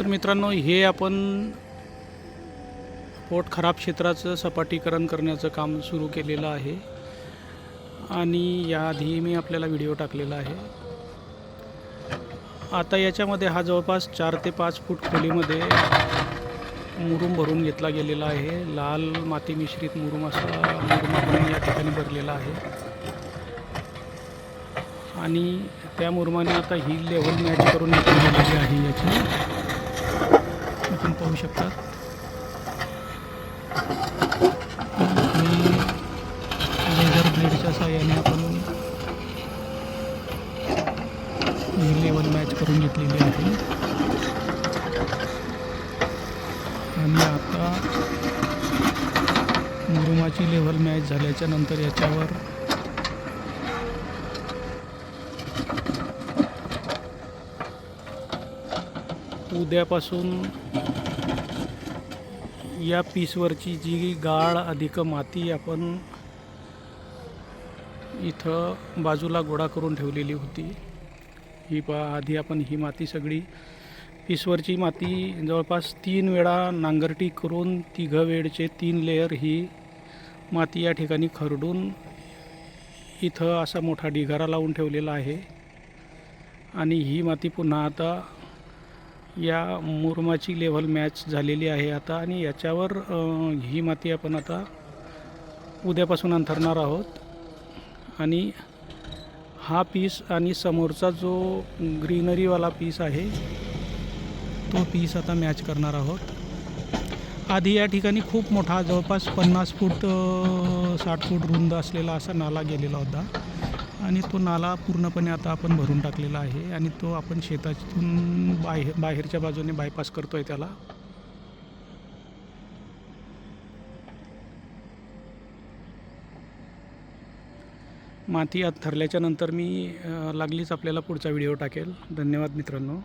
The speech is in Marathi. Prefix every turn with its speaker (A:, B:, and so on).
A: मित्रांनो, हे आपण पोट खराब क्षेत्राचं सपाटीकरण करण्याचं काम सुरू केलेलं आहे आणि याआधी मी आपल्याला व्हिडिओ टाकलेला आहे. आता याच्यामध्ये हा जवळपास 4 ते 5 फूट खोलीमध्ये मुरुम भरून घेतला गेलेला आहे. लाल माती मिश्रित मुरुम असा मुरुम आपण या ठिकाणी भरलेला आहे आणि त्या मुरुमाने आता ही लेवल मॅच करून घेतली गेलेली आहे. याची आपण पाहू शकता. लेझर ब्लेडच्या साहाय्याने आपण ही लेवल मॅच करून घेतलेली आहे आणि आता मुरुमाची लेवल मॅच झाल्याच्या नंतर याच्यावर उद्यापासून या पीसवरची जी गाळ अधिक माती आपण इथं बाजूला गोळा करून ठेवलेली होती, ही आधी आपण ही माती सगळी पीसवरची माती जवळपास 3 वेळा नांगरटी करून 3 वेळचे 3 लेयर ही माती या ठिकाणी खरडून इथं असा मोठा ढिगारा लावून ठेवलेला आहे आणि ही माती पुन्हा आता या मुरुमाची लेव्हल मॅच झालेली आहे आता आणि याच्यावर ही माती आपण आता उद्यापासून अंथरणार आहोत आणि हा पीस आणि समोरचा जो ग्रीनरीवाला पीस आहे तो पीस आता मॅच करणार आहोत. आधी या ठिकाणी खूप मोठा जवळपास 50 फूट 60 फूट रुंद असलेला असा नाला गेलेला होता आणि तो नाला पूर्णपणे आता आपण भरून टाकलेला आहे आणि तो आपण शेतातून बाहेरच्या बाजूने बायपास करतोय त्याला. माती आत थरल्याच्या नंतर मी लागलीच आपल्याला पुढचा व्हिडिओ टाकेल. धन्यवाद मित्रांनो.